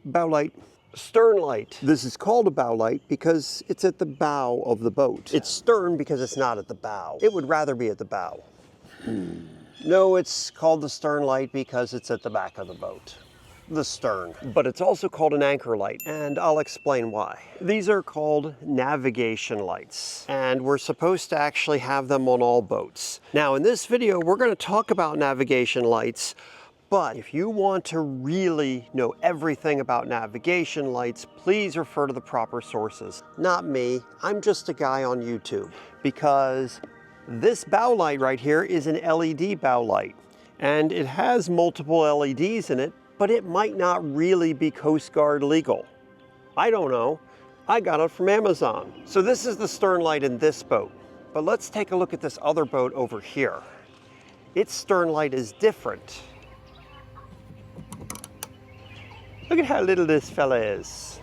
Bow light. Stern light. This is called a bow light because it's at the bow of the boat. It's stern because it's not at the bow. It would rather be at the bow. No, it's called the stern light because it's at the back of the boat. The stern. But it's also called an anchor light, and I'll explain why. These are called navigation lights, and we're supposed to actually have them on all boats. Now, in this video, we're going to talk about navigation lights, but if you want to really know everything about navigation lights, please refer to the proper sources. Not me, I'm just a guy on YouTube. Because this bow light right here is an LED bow light, and it has multiple LEDs in it, but it might not really be Coast Guard legal. I don't know. I got it from Amazon. So this is the stern light in this boat, but let's take a look at this other boat over here. Its stern light is different. Look at how little this fella is.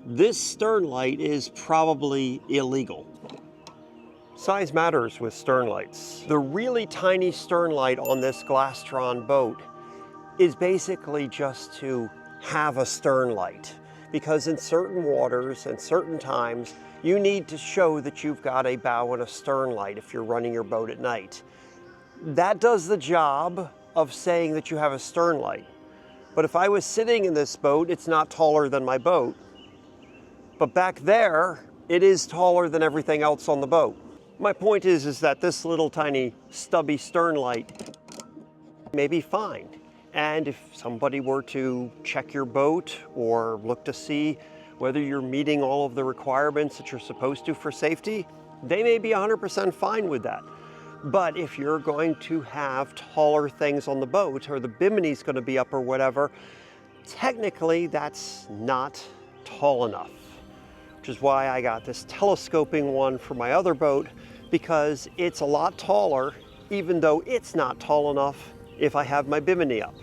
This stern light is probably illegal. Size matters with stern lights. The really tiny stern light on this Glastron boat is basically just to have a stern light, because in certain waters and certain times, you need to show that you've got a bow and a stern light if you're running your boat at night. That does the job of saying that you have a stern light. But if I was sitting in this boat, it's not taller than my boat. But back there, it is taller than everything else on the boat. My point is that this little tiny stubby stern light may be fine. And if somebody were to check your boat or look to see whether you're meeting all of the requirements that you're supposed to for safety, they may be 100% fine with that. But if you're going to have taller things on the boat, or the bimini's going to be up or whatever, technically that's not tall enough. Which is why I got this telescoping one for my other boat, because it's a lot taller, even though it's not tall enough if I have my bimini up.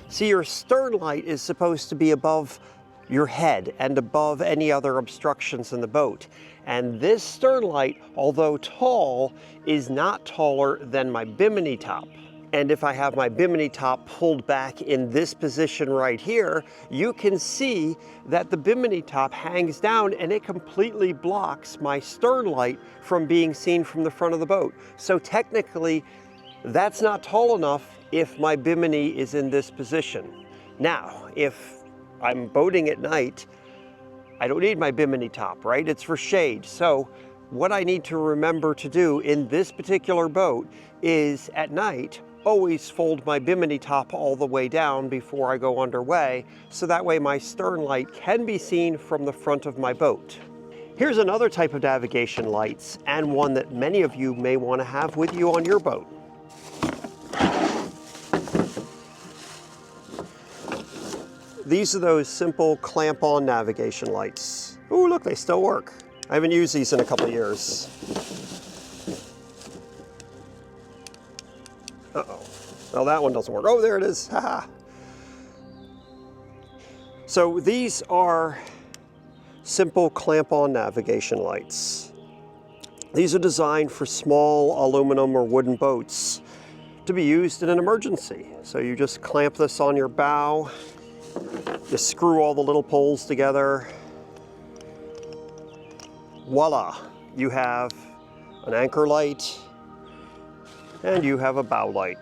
See, your stern light is supposed to be above your head and above any other obstructions in the boat. And this stern light, although tall, is not taller than my bimini top. And if I have my bimini top pulled back in this position right here, you can see that the bimini top hangs down and it completely blocks my stern light from being seen from the front of the boat. So technically, that's not tall enough if my bimini is in this position. Now, if I'm boating at night, I don't need my bimini top, right? It's for shade. So what I need to remember to do in this particular boat is at night, always fold my bimini top all the way down before I go underway, so that way my stern light can be seen from the front of my boat. Here's another type of navigation lights, and one that many of you may want to have with you on your boat. These are those simple clamp-on navigation lights. Ooh, look, they still work. I haven't used these in a couple of years. Uh-oh. Well, that one doesn't work. Oh, there it is. Haha. So these are simple clamp-on navigation lights. These are designed for small aluminum or wooden boats to be used in an emergency. So you just clamp this on your bow. You screw all the little poles together. Voila, you have an anchor light and you have a bow light.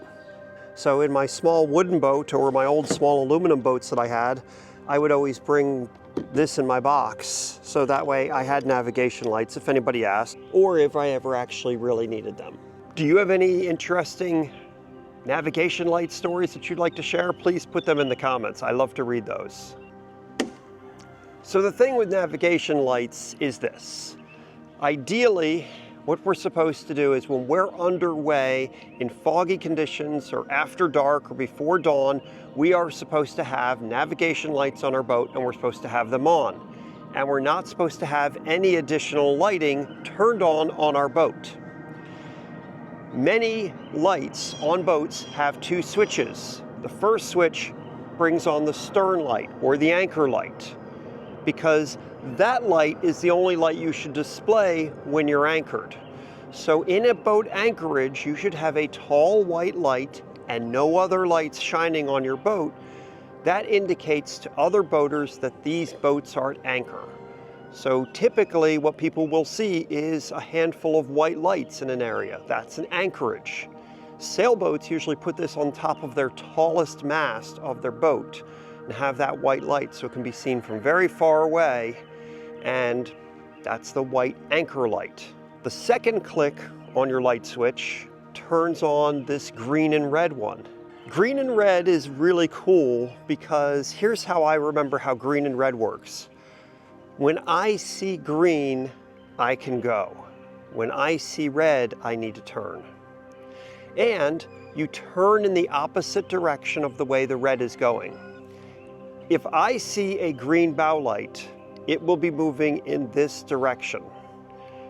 So in my small wooden boat or my old small aluminum boats that I had, I would always bring this in my box. So that way I had navigation lights if anybody asked, or if I ever actually really needed them. Do you have any interesting navigation light stories that you'd like to share? Please put them in the comments. I love to read those. So the thing with navigation lights is this. Ideally, what we're supposed to do is when we're underway in foggy conditions or after dark or before dawn, we are supposed to have navigation lights on our boat, and we're supposed to have them on. And we're not supposed to have any additional lighting turned on our boat. Many lights on boats have two switches. The first switch brings on the stern light or the anchor light, because that light is the only light you should display when you're anchored. So in a boat anchorage, you should have a tall white light and no other lights shining on your boat, that indicates to other boaters that these boats are at anchor. So typically what people will see is a handful of white lights in an area. That's an anchorage. Sailboats usually put this on top of their tallest mast of their boat and have that white light so it can be seen from very far away, and that's the white anchor light. The second click on your light switch turns on this green and red one. Green and red is really cool because here's how I remember how green and red works. When I see green, I can go. When I see red, I need to turn. And you turn in the opposite direction of the way the red is going. If I see a green bow light, it will be moving in this direction.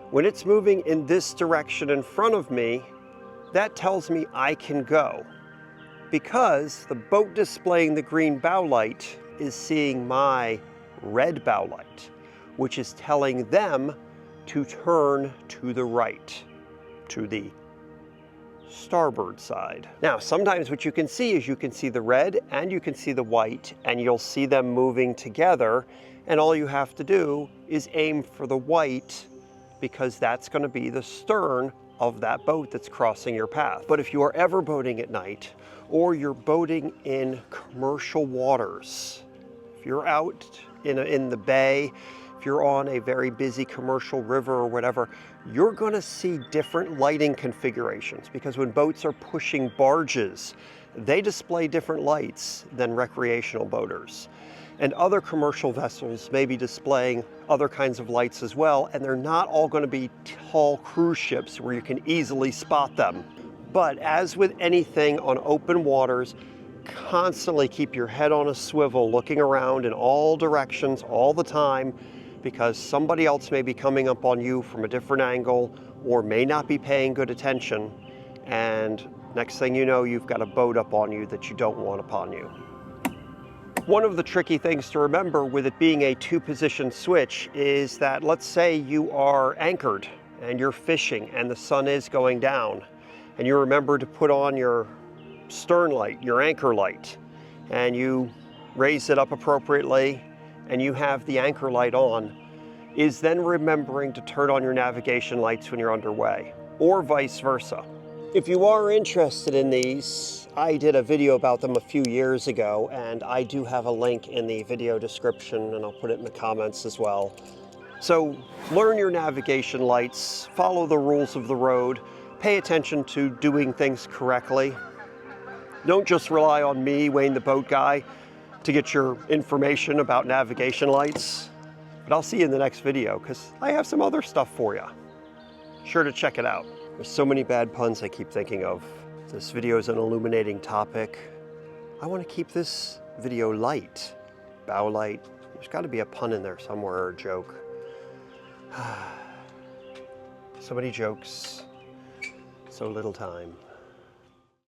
When it's moving in this direction in front of me, that tells me I can go, because the boat displaying the green bow light is seeing my red bow light, which is telling them to turn to the right, to the starboard side. Now, sometimes what you can see is you can see the red and you can see the white, and you'll see them moving together, and all you have to do is aim for the white, because that's going to be the stern of that boat that's crossing your path. But if you are ever boating at night, or you're boating in commercial waters, if you're out in the bay, if you're on a very busy commercial river or whatever, you're going to see different lighting configurations, because when boats are pushing barges, they display different lights than recreational boaters. And other commercial vessels may be displaying other kinds of lights as well, and they're not all going to be tall cruise ships where you can easily spot them. But as with anything on open waters, constantly keep your head on a swivel, looking around in all directions all the time, because somebody else may be coming up on you from a different angle or may not be paying good attention, and next thing you know, you've got a boat up on you that you don't want upon you. One of the tricky things to remember with it being a two-position switch is that, let's say you are anchored and you're fishing and the sun is going down, and you remember to put on your stern light, your anchor light, and you raise it up appropriately and you have the anchor light on, is then remembering to turn on your navigation lights when you're underway, or vice versa. If you are interested in these, I did a video about them a few years ago, and I do have a link in the video description, and I'll put it in the comments as well. So learn your navigation lights, follow the rules of the road, pay attention to doing things correctly. Don't just rely on me, Wayne the Boat Guy, to get your information about navigation lights. But I'll see you in the next video, because I have some other stuff for you. Sure to check it out. There's so many bad puns I keep thinking of. This video is an illuminating topic. I want to keep this video light. Bow light. There's got to be a pun in there somewhere, or a joke. So many jokes, so little time.